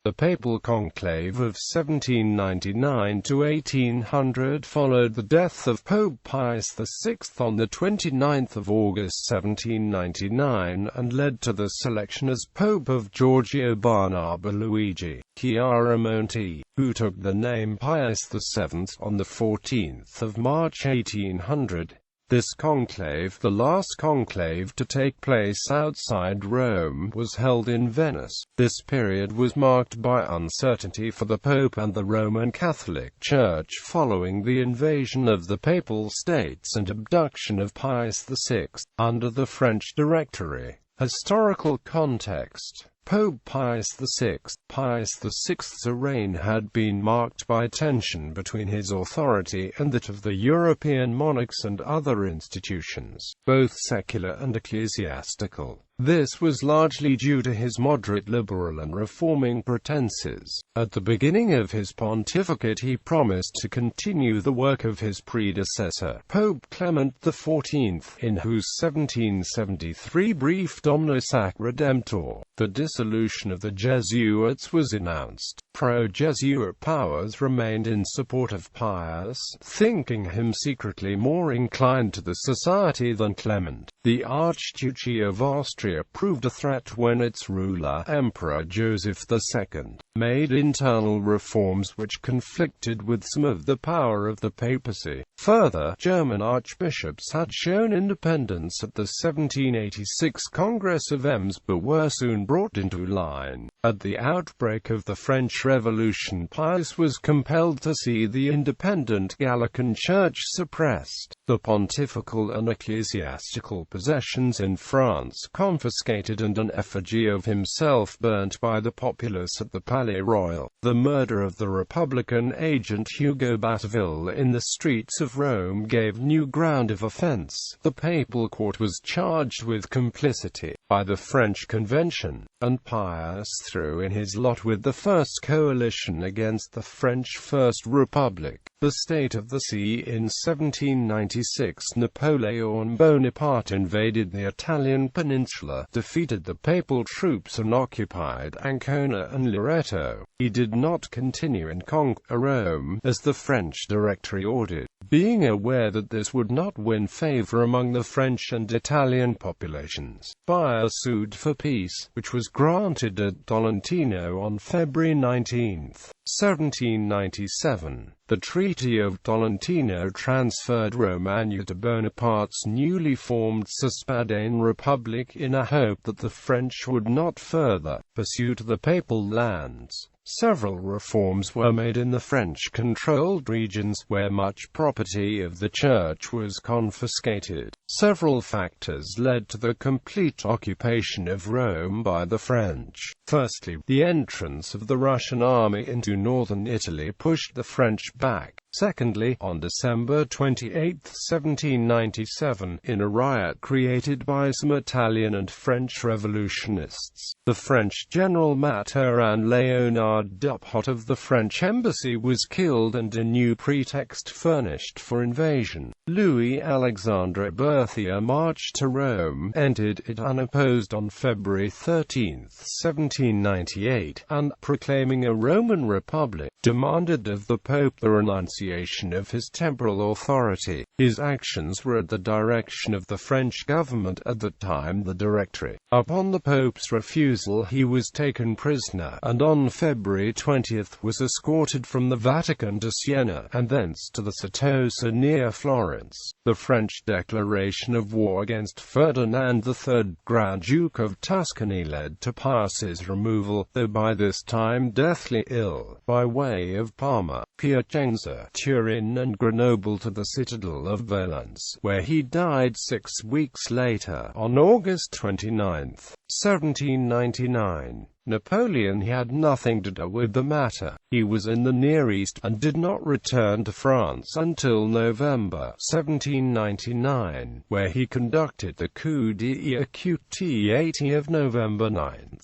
The Papal Conclave of 1799 to 1800 followed the death of Pope Pius VI on the 29th of August 1799 and led to the selection as Pope of Giorgio Barnaba Luigi Chiaramonti, who took the name Pius VII on the 14th of March 1800. This conclave, the last conclave to take place outside Rome, was held in Venice. This period was marked by uncertainty for the Pope and the Roman Catholic Church following the invasion of the Papal States and abduction of Pius VI, under the French Directory. Historical context. Pope Pius VI. Pius VI's reign had been marked by tension between his authority and that of the European monarchs and other institutions, both secular and ecclesiastical. This was largely due to his moderate liberal and reforming pretenses. At the beginning of his pontificate he promised to continue the work of his predecessor, Pope Clement XIV, in whose 1773 brief Dominus ac Redemptor, the dissolution of the Jesuits was announced. Pro-Jesuit powers remained in support of Pius, thinking him secretly more inclined to the Society than Clement. The Archduchy of Austria proved a threat when its ruler, Emperor Joseph II, made internal reforms which conflicted with some of the power of the papacy. Further, German archbishops had shown independence at the 1786 Congress of Ems but were soon brought into line. At the outbreak of the French Revolution, Pius was compelled to see the independent Gallican Church suppressed, the pontifical and ecclesiastical possessions in France confiscated, and an effigy of himself burnt by the populace at the Palais Royal. The murder of the Republican agent Hugo Batteville in the streets of Rome gave new ground of offense. The papal court was charged with complicity by the French Convention, and Pius threw in his lot with the First Coalition against the French First Republic. The State of the Sea. In 1796, Napoleon Bonaparte invaded the Italian peninsula, defeated the papal troops and occupied Ancona and Loreto. He did not continue in conquer Rome, as the French Directory ordered. Being aware that this would not win favor among the French and Italian populations, Pius sued for peace, which was granted at Tolentino on February 19, 1797. The Treaty of Tolentino transferred Romagna to Bonaparte's newly formed Cispadane Republic in a hope that the French would not further pursue to the papal lands. Several reforms were made in the French-controlled regions, where much property of the Church was confiscated. Several factors led to the complete occupation of Rome by the French. Firstly, the entrance of the Russian army into northern Italy pushed the French back. Secondly, on December 28, 1797, in a riot created by some Italian and French revolutionists, the French general Mathurin Léonard Dupont of the French embassy was killed and a new pretext furnished for invasion. Louis-Alexandre Berthier marched to Rome, entered it unopposed on February 13, 1798, and, proclaiming a Roman Republic, demanded of the Pope the renunciation of his temporal authority. His actions were at the direction of the French government at the time, the Directory. Upon the Pope's refusal, he was taken prisoner, and on February 20 was escorted from the Vatican to Siena, and thence to the Certosa near Florence. The French declaration of war against Ferdinand III, Grand Duke of Tuscany, led to Pius's removal, though by this time deathly ill, by way of Parma, Piacenza, Turin and Grenoble to the citadel of Valence, where he died 6 weeks later, on August 29, 1799. Napoleon had nothing to do with the matter. He was in the Near East, and did not return to France until November 1799, where he conducted the coup d'état of November 9.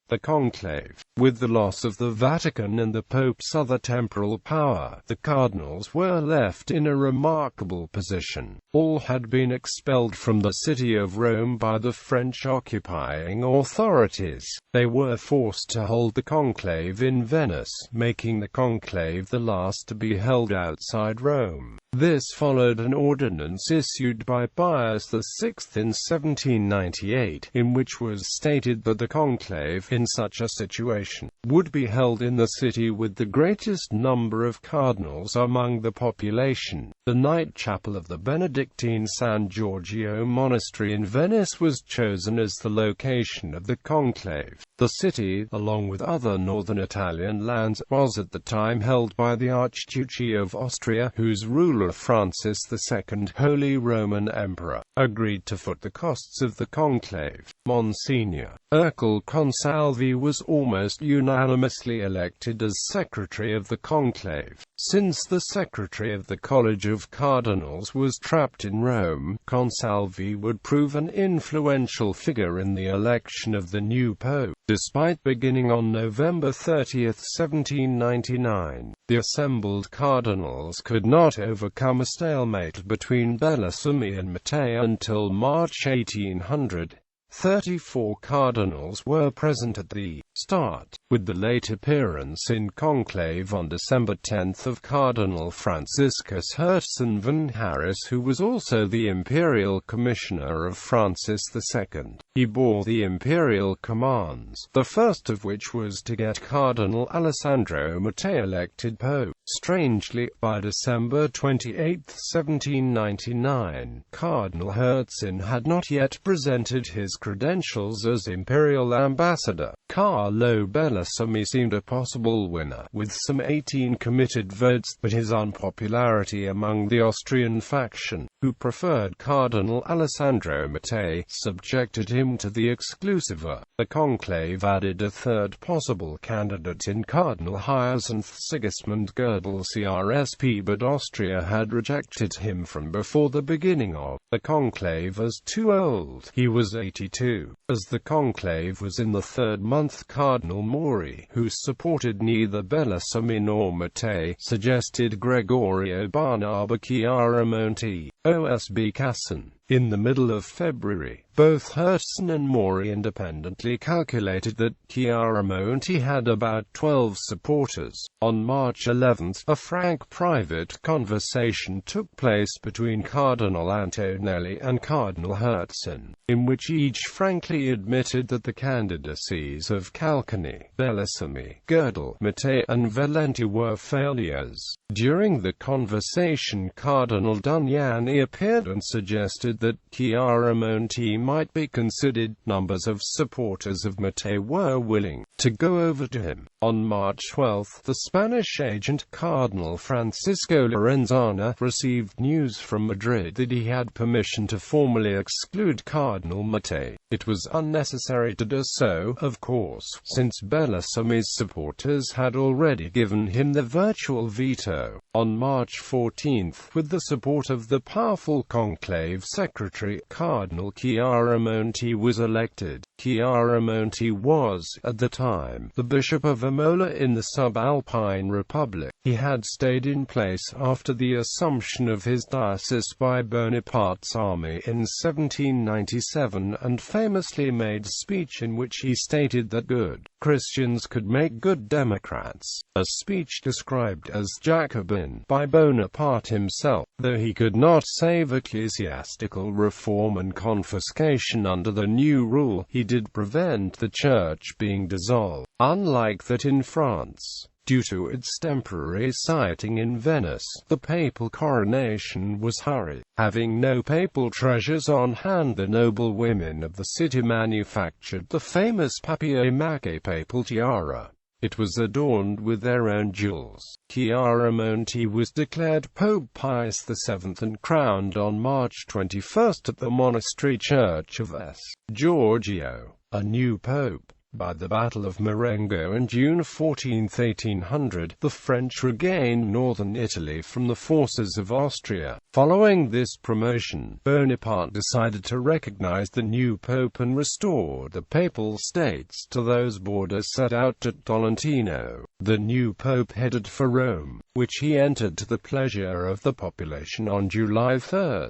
The conclave. With the loss of the Vatican and the Pope's other temporal power, the cardinals were left in a remarkable position. All had been expelled from the city of Rome by the French occupying authorities. They were forced to hold the conclave in Venice, making the conclave the last to be held outside Rome. This followed an ordinance issued by Pius VI in 1798, in which was stated that the conclave, in such a situation, would be held in the city with the greatest number of cardinals among the population. The night chapel of the Benedictine San Giorgio monastery in Venice was chosen as the location of the conclave. The city, along with other northern Italian lands, was at the time held by the Archduchy of Austria, whose ruler Francis II, Holy Roman Emperor, agreed to foot the costs of the conclave. Monsignor Ercole Consalvi was almost unanimously elected as secretary of the conclave. Since the secretary of the College of Cardinals was trapped in Rome, Consalvi would prove an influential figure in the election of the new pope. Despite beginning on November 30, 1799, the assembled cardinals could not overcome a stalemate between Bellarmine and Mattei until March 1800. 34 cardinals were present at the start, with the late appearance in conclave on December 10 of Cardinal Franciscus Hertzen van Harris, who was also the imperial commissioner of Francis II. He bore the imperial commands, the first of which was to get Cardinal Alessandro Mattei elected pope. Strangely, by December 28, 1799, Cardinal Hertzen had not yet presented his credentials as imperial ambassador. Carlo Bellarmine seemed a possible winner, with some 18 committed votes, but his unpopularity among the Austrian faction, who preferred Cardinal Alessandro Mattei, subjected him to the exclusiva. The conclave added a third possible candidate in Cardinal Hyacinth Sigismund Gödel CRSP, but Austria had rejected him from before the beginning of the conclave as too old. He was 82. As the conclave was in the third month, Cardinal Mori, who supported neither Bellarmine nor Mattei, suggested Gregorio Barnaba Chiaramonti, OSB Casson. In the middle of February, both Hertzen and Mori independently calculated that Chiaramonti had about 12 supporters. On March 11, a frank private conversation took place between Cardinal Antonelli and Cardinal Hertzen, in which each frankly admitted that the candidacies of Calcani, Bellarmine, Gödel, Mattei and Valenti were failures. During the conversation, Cardinal Duniani appeared and suggested that Chiaramonti might be considered. Numbers of supporters of Mattei were willing to go over to him. On March 12, the Spanish agent Cardinal Francisco Lorenzana received news from Madrid that he had permission to formally exclude Cardinal Mattei. It was unnecessary to do so, of course, since Bellarmine's supporters had already given him the virtual veto. On March 14, with the support of the powerful conclave secretary, Cardinal Chiaramonti was elected. Chiaramonti was, at the time, the Bishop of Imola in the Subalpine Republic. He had stayed in place after the assumption of his diocese by Bonaparte's army in 1797 and famously made a speech in which he stated that good Christians could make good Democrats, a speech described as Jacobin by Bonaparte himself. Though he could not save ecclesiastical reform and confiscation under the new rule, he did prevent the church being dissolved, unlike that in France. Due to its temporary siting in Venice, the papal coronation was hurried. Having no papal treasures on hand, the noble women of the city manufactured the famous papier-mâché papal tiara. It was adorned with their own jewels. Chiaramonti was declared Pope Pius VII and crowned on March 21 at the monastery church of S. Giorgio, a new pope. By the Battle of Marengo on June 14, 1800, the French regained northern Italy from the forces of Austria. Following this promotion, Bonaparte decided to recognize the new pope and restore the Papal States to those borders set out at Tolentino. The new pope headed for Rome, which he entered to the pleasure of the population on July 3.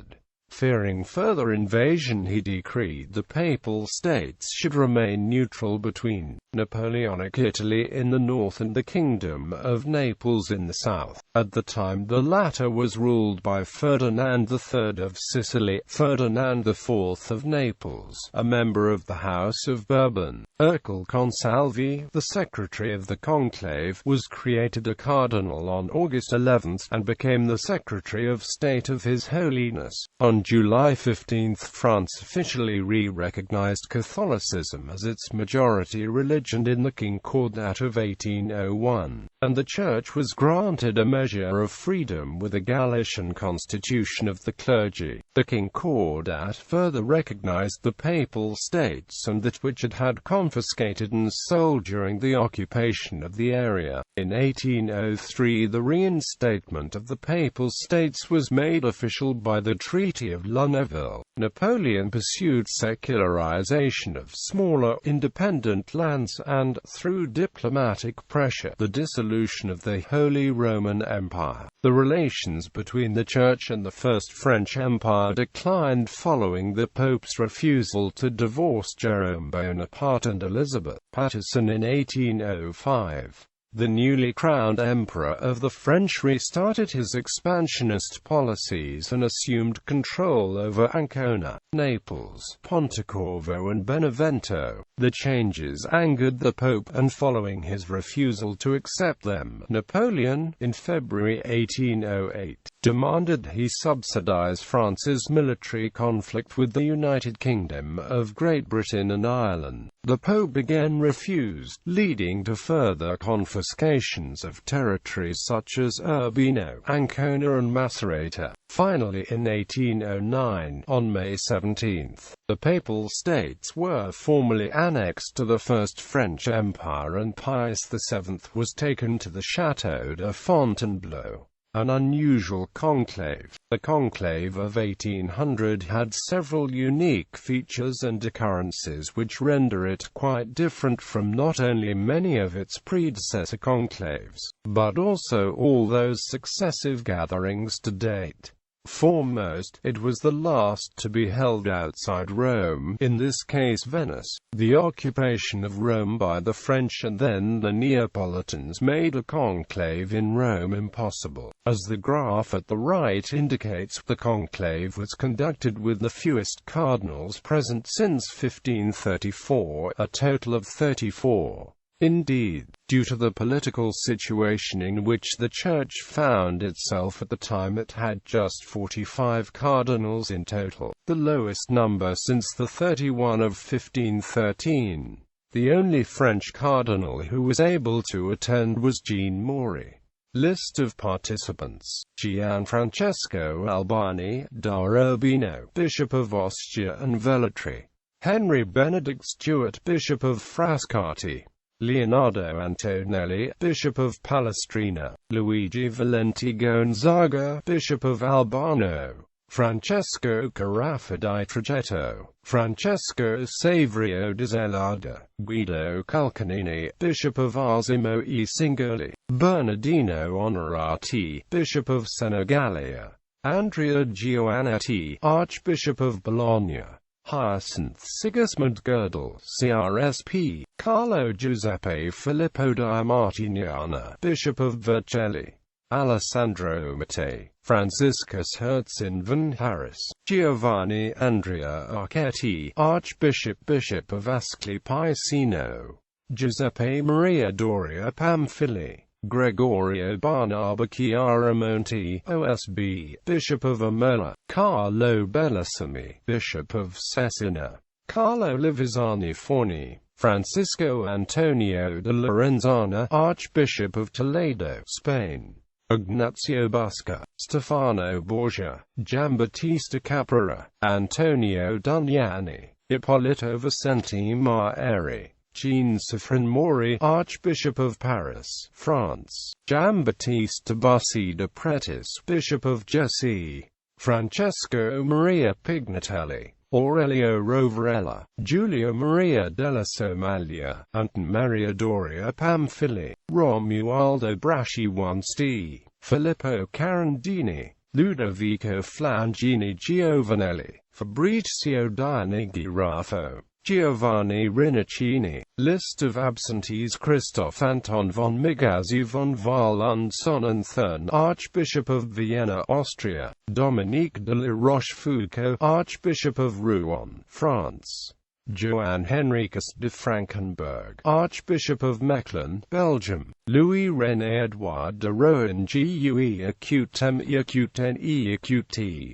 Fearing further invasion, he decreed the Papal States should remain neutral between Napoleonic Italy in the north and the Kingdom of Naples in the south. At the time the latter was ruled by Ferdinand III of Sicily, Ferdinand IV of Naples, a member of the House of Bourbon. Ercole Consalvi, the secretary of the conclave, was created a cardinal on August 11 and became the Secretary of State of His Holiness. On July 15, France officially re-recognized Catholicism as its majority religion in the Concordat of 1801, and the Church was granted a measure of freedom with a Galician constitution of the clergy. The Concordat further recognized the Papal States and that which it had confiscated and sold during the occupation of the area. In 1803 the reinstatement of the Papal States was made official by the Treaty of Lunéville. Napoleon pursued secularization of smaller, independent lands and, through diplomatic pressure, the dissolution of the Holy Roman Empire. The relations between the Church and the First French Empire declined following the Pope's refusal to divorce Jerome Bonaparte and Elizabeth Patterson in 1805. The newly crowned Emperor of the French restarted his expansionist policies and assumed control over Ancona, Naples, Pontecorvo and Benevento. The changes angered the Pope, and following his refusal to accept them, Napoleon, in February 1808, demanded he subsidize France's military conflict with the United Kingdom of Great Britain and Ireland. The Pope again refused, leading to further confiscations of territories such as Urbino, Ancona and Macerata. Finally, in 1809, on May 17, the Papal States were formally annexed to the First French Empire and Pius VII was taken to the Château de Fontainebleau. An unusual conclave. The conclave of 1800 had several unique features and occurrences which render it quite different from not only many of its predecessor conclaves, but also all those successive gatherings to date. Foremost, it was the last to be held outside Rome, in this case Venice. The occupation of Rome by the French and then the Neapolitans made a conclave in Rome impossible. As the graph at the right indicates, the conclave was conducted with the fewest cardinals present since 1534, a total of 34. Indeed, due to the political situation in which the Church found itself at the time, it had just 45 cardinals in total, the lowest number since the 31 of 1513. The only French cardinal who was able to attend was Jean Maury. List of participants: Gianfrancesco Albani da Urbino, Bishop of Ostia and Velletri; Henry Benedict Stewart, Bishop of Frascati; Leonardo Antonelli, Bishop of Palestrina; Luigi Valenti Gonzaga, Bishop of Albano; Francesco Carafa di Tragetto; Francesco Saverio di Zelada; Guido Calcanini, Bishop of Arsimo e Singoli; Bernardino Onorati, Bishop of Senigallia; Andrea Giovannetti, Archbishop of Bologna; Hyacinth Sigismund Girdle, CRSP; Carlo Giuseppe Filippo di Martignana, Bishop of Vercelli; Alessandro Mattei; Franciscus Hertzin van Harris; Giovanni Andrea Archetti, Archbishop, Bishop of Ascoli Piceno; Giuseppe Maria Doria Pamphili; Gregorio Barnaba Chiaramonti, OSB, Bishop of Imola; Carlo Bellasami, Bishop of Cesena; Carlo Livizzani Forni; Francisco Antonio de Lorenzana, Archbishop of Toledo, Spain; Ignazio Busca; Stefano Borgia; Giambattista Caprara; Antonio Duniani; Ippolito Vicenti Maeri; Jean Sofrin Mori, Archbishop of Paris, France; Giambattista Bussi de Pretis, Bishop of Jesi; Francesco Maria Pignatelli; Aurelio Rovarella; Giulio Maria della Somaglia; Anton Maria Doria Pamphili; Romualdo Braschi Wansti; Filippo Carandini; Ludovico Flangini, Giovanelli, Fabrizio Dianighirafo, Giovanni Rinuccini. List of absentees: Christoph Anton von Migazzi von Wallenson-Thurn, Archbishop of Vienna, Austria; Dominique de la Rochefoucauld, Archbishop of Rouen, France; Johann Henricus de Frankenberg, Archbishop of Mechlin, Belgium; Louis-René Edouard de Rohan Gutem,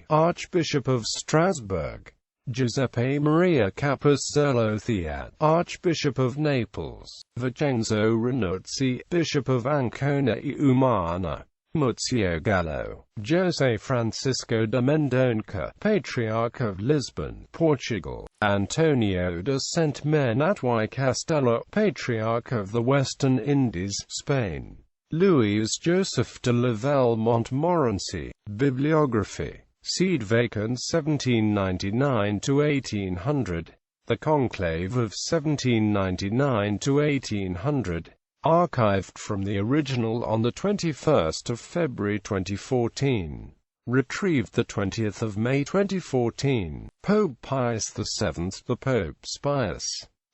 Archbishop of Strasbourg; Giuseppe Maria Capostello Theat, Archbishop of Naples; Vincenzo Ranuzzi, Bishop of Ancona e Umana; Muzio Gallo; José Francisco de Mendonça, Patriarch of Lisbon, Portugal; Antonio de Sentmenat y Castello, Patriarch of the Western Indies, Spain; Louis Joseph de Lavelle Montmorency. Bibliography. Seed vacant 1799 to 1800. The Conclave of 1799 to 1800. Archived from the original on 21 February 2014. Retrieved 20 May 2014. Pope Pius VII. The Pope's Pius.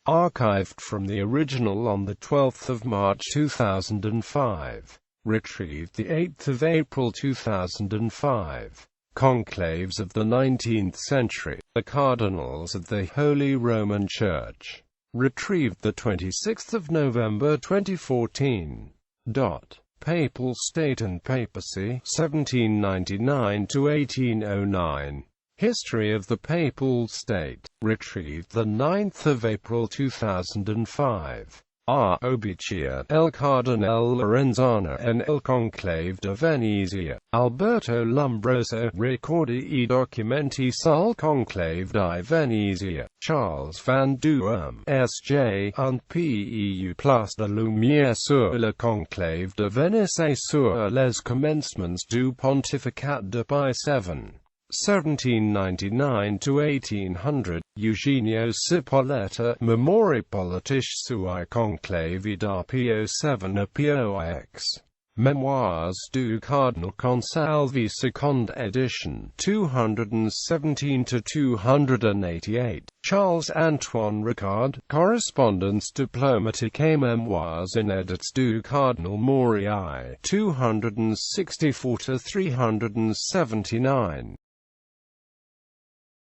Archived from the original on 12 March 2005. Retrieved 8 April 2005. Conclaves of the 19th century. The Cardinals of the Holy Roman Church. Retrieved 26 November 2014. Papal State and Papacy, 1799 to 1809. History of the Papal State. Retrieved 9 April 2005. Obiccia, El Cardinal Lorenzana en el Conclave de Venezia. Alberto Lombroso, Ricordi e documenti sul Conclave di Venezia. Charles Van Duem, S.J., un peu plus de lumière sur le Conclave de Venise et sur les commencements du pontificat de Pius VII. 1799 to 1800. Eugenio Cipolletta, Memorie politique sui conclavi da Pio VII a Pioix. Memoirs du Cardinal Consalvi, 2nd edition, 217 to 288. Charles Antoine Ricard, Correspondence diplomatique et Memoirs inédits du Cardinal Morii, 264 to 379.